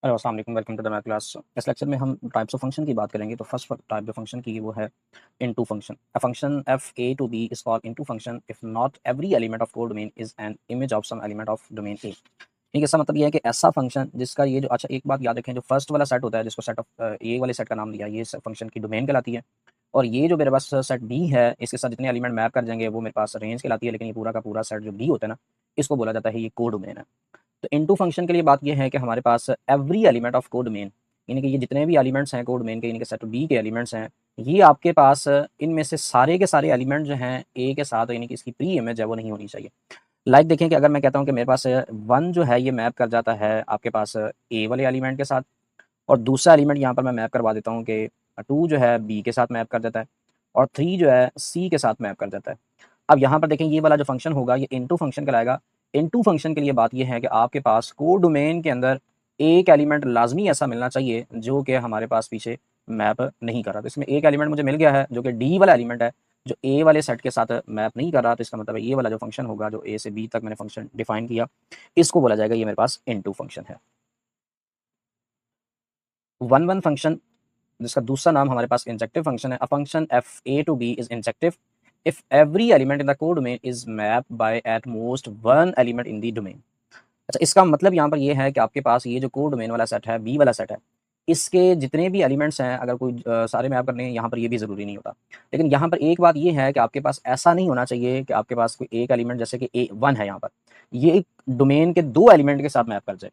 Hello अस्सलाम वालेकुम welcome to the math class. इस लेक्चर में हम टाइप्स ऑफ फंक्शन की बात करेंगे। तो फर्स्ट टाइप जो फंक्शन की वो है into function. A function F A to B is called into function if not every element of codomain is an image of some element of domain A. ठीक है, इसका मतलब ये है कि ऐसा फंक्शन जिसका ये जो अच्छा एक बात याद रखें, जो फर्स्ट वाला सेट होता है जिसको सेट ऑफ ए वाले सेट का नाम दिया, ये फंक्शन की डोमेन कहलाती है। और ये जो मेरे पास सेट बी है, इसके साथ जितने एलिमेंट मैप कर जाएंगे वो मेरे पास रेंज कहलाती है। लेकिन ये पूरा का पूरा सेट जो बी होता है ना, इसको बोला जाता है ये कोड डोमेन है। तो इनटू फंक्शन के लिए बात ये है कि हमारे पास every element of codomain, यानी कि ये जितने भी एलिमेंट्स हैं कोड डोमेन के, यानी कि सेट बी के एलिमेंट्स हैं, ये आपके पास इनमें से सारे के सारे एलिमेंट जो हैं ए के साथ, यानी कि इसकी प्री इमेज है वो नहीं होनी चाहिए। लाइक देखें कि अगर मैं कहता हूँ कि मेरे पास वन जो है ये मैप कर जाता है आपके पास ए वाले एलिमेंट के साथ, और दूसरा एलिमेंट यहाँ पर मैं मैप करवा देता हूँ कि टू जो है बी के साथ मैप कर जाता है, और थ्री जो है सी के साथ मैप कर जाता है। अब यहाँ पर देखें ये वाला जो फंक्शन होगा ये इनटू फंक्शन कहलाएगा। इनटू फंक्शन के लिए बात ये है कि आपके पास कोड डोमेन के अंदर एक एलिमेंट लाजमी ऐसा मिलना चाहिए जो कि हमारे पास पीछे मैप नहीं कर रहा। तो इसमें एक एलिमेंट मुझे मिल गया है जो कि डी वाला एलिमेंट है, जो ए वाले सेट के साथ मैप नहीं कर रहा। तो इसका मतलब है ये वाला जो फंक्शन होगा, जो ए से बी तक मैंने फंक्शन डिफाइन किया, इसको बोला जाएगा ये मेरे पास इनटू फंक्शन है। वन वन फंक्शन, जिसका दूसरा नाम हमारे पास इंजेक्टिव फंक्शन है। A function F A to B is injective if every element in the codomain is map by at most one element in the domain. अच्छा, इसका मतलब यहाँ पर ये है कि आपके पास ये जो कोड डोमेन वाला सेट है, बी वाला सेट है, इसके जितने भी एलिमेंट्स हैं, अगर कोई सारे मैप करने हैं, यहाँ पर ये भी ज़रूरी नहीं होता। लेकिन यहाँ पर एक बात ये है कि आपके पास ऐसा नहीं होना चाहिए कि आपके पास कोई एक एलिमेंट, जैसे कि ए वन है यहाँ पर, ये एक डोमेन के दो एलिमेंट के साथ मैप कर जाए।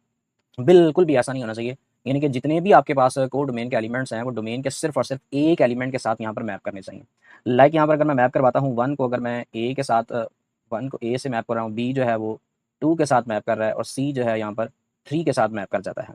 बिल्कुल भी ऐसा नहीं होना चाहिए। यानी कि जितने भी आपके पास कोड डोमेन के एलिमेंट्स हैं, वो डोमेन के सिर्फ और सिर्फ एक एलिमेंट के साथ यहाँ पर मैप करने चाहिए। लाइक यहाँ पर अगर मैं मैप करवाता हूँ वन को, अगर मैं ए के साथ वन को ए से मैप कर रहा हूँ, बी जो है वो टू के साथ मैप कर रहा है, और सी जो है यहाँ पर थ्री के साथ मैप कर जाता है।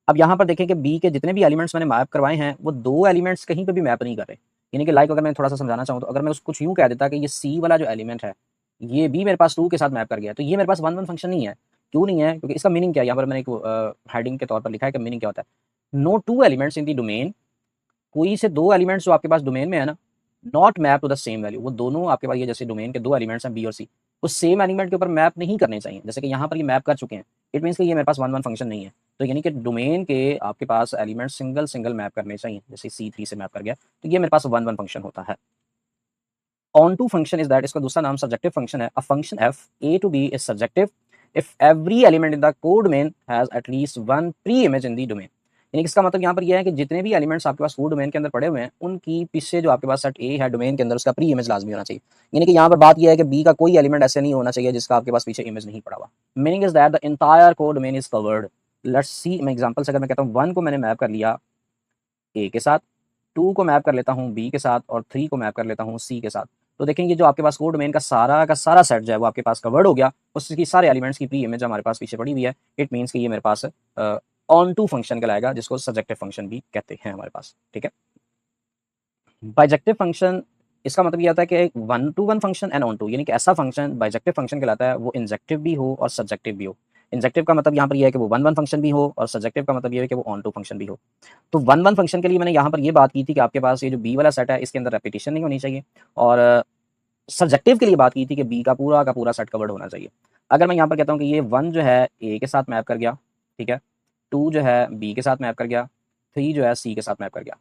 अब यहाँ पर देखें कि बी के जितने भी एलिमेंट्स मैंने मैप करवाए हैं, वो दो एलिमेंट्स कहीं पर भी मैप नहीं कर रहे। यानी कि लाइक अगर मैं थोड़ा सा समझाना चाहूँ, तो अगर मैं उसको कुछ यूँ कह देता कि ये सी वाला जो एलिमेंट है, ये भी मेरे पास टू के साथ मैप कर गया, तो ये मेरे पास वन वन फंक्शन नहीं है। क्यों नहीं है? क्योंकि इसका मीनिंग क्या है, यहाँ पर मैंने एक हेडिंग के तौर पर लिखा है कि मीनिंग क्या होता है। No two elements in the domain, कोई से दो एलिमेंट्स जो आपके पास डोमेन में है ना, not map to the same value, वो दोनों आपके पास ये जैसे डोमेन के दो एलिमेंट्स हैं बी और सी, वो सेम एलिमेंट के ऊपर मैप नहीं करने चाहिए। जैसे कि यहाँ पर ये मैप कर चुके हैं, इट मीन्स कि ये मेरे पास वन वन फंक्शन नहीं है। तो यानी कि डोमेन के आपके पास एलिमेंट सिंगल सिंगल मैप करने चाहिए। जैसे सी थ्री से मैप कर गया, तो ये मेरे पास वन वन फंक्शन होता है। Onto function is that, इसका दूसरा नाम सब्जेक्टिव फंक्शन है। A function F A to B is subjective if every element in the codomain has at least one preimage in the domain. यानी इसका मतलब यहाँ पर यह है कि जितने भी एलिमेंट्स आपके पास कोड डोमेन के अंदर पड़े हुए हैं, उनकी पीछे जो आपके पास सेट ए है डोमेन के अंदर, उसका प्री इमेज लाजमी होना चाहिए। यानी कि यहाँ पर बात यह है कि बी का कोई एलिमेंट ऐसे नहीं होना चाहिए जिसका आपके पास पीछे इमेज नहीं पड़ा हुआ। Meaning is that the entire code domain is covered. Let's see, मैं एग्जांपल से अगर मैं कहता हूँ वन को मैंने मैप कर लिया ए के साथ, टू को मैप कर लेता हूँ बी के साथ, और थ्री को मैप कर लेता हूँ सी के साथ, तो देखेंगे जो आपके पास कोड डोमेन का सारा सेट जो है वो आपके पास कवर्ड हो गया। उसकी सारे एलिमेंट्स की प्री इमेज हमारे पास पीछे पड़ी हुई है। इट मीन्स कि ये मेरे पास ऑन टू फंक्शन कहलाएगा, जिसको सब्जेक्टिव फंक्शन भी कहते हैं हमारे पास। ठीक है, बाइजेक्टिव फंक्शन, इसका मतलब ये आता है कि one to one function and onto, यानी कि ऐसा फंक्शन बाइजेक्टिव फंक्शन कहलाता है वो इंजेक्टिव भी हो और सब्जेक्टिव भी हो। इंजेक्टिव का मतलब यहाँ पर यह है कि वो वन वन फंक्शन भी हो, और सब्जेक्टिव का मतलब ये है कि वो ऑन टू फंक्शन भी हो। तो वन वन फंक्शन के लिए मैंने यहाँ पर ये बात की थी कि आपके पास ये जो बी वाला सेट है, इसके अंदर रेपिटेशन नहीं होनी चाहिए। और सब्जेक्टिव के लिए बात की थी कि बी का पूरा सेट कवर्ड होना चाहिए। अगर मैं यहाँ पर कहता हूँ कि ये वन जो है ए के साथ मैप कर गया, ठीक है, टू जो है बी के साथ मैप कर गया, थ्री जो है सी के साथ मैप कर गया,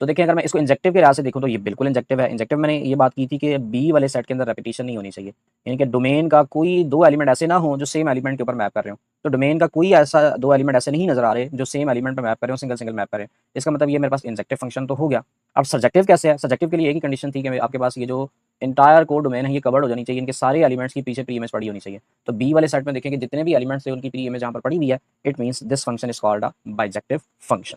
तो देखिए अगर मैं इसको इंजेक्टिव के लिहाज से देखूँ तो ये बिल्कुल इंजेक्टिव है। इंजेक्टिव मैंने ये बात की थी कि बी वाले सेट के अंदर रेपिटेशन नहीं होनी चाहिए, यानी कि डोमेन का कोई दो एलिमेंट ऐसे ना हो जो सेम एलिमेंट के ऊपर मैप कर रहे हो। तो डोमेन का कोई ऐसा दो एलिमेंट ऐसे नहीं नजर आ रहे जो सेम एलिमेंट पर मैप कर रहे हो, सिंगल सिंगल मैप कर रहे हैं। इसका मतलब ये मेरे पास इंजेक्टिव फंक्शन तो हो गया। अब सब्जेक्टिव कैसे है? सब्जेक्टिव के लिए एक ही कंडीशन थी कि आपके पास ये जो इंटायर कोड डोमेन है ये कवर्ड हो जानी चाहिए, इनके सारे एलिमेंट्स की पीछे प्री इमेज पड़ी होनी चाहिए। तो बी वाले सेट में देखेंगे जितने भी एलिमेंट्स थे उनकी प्री इमेज यहाँ पर पड़ी हुई है। It means this function is called a bijective function.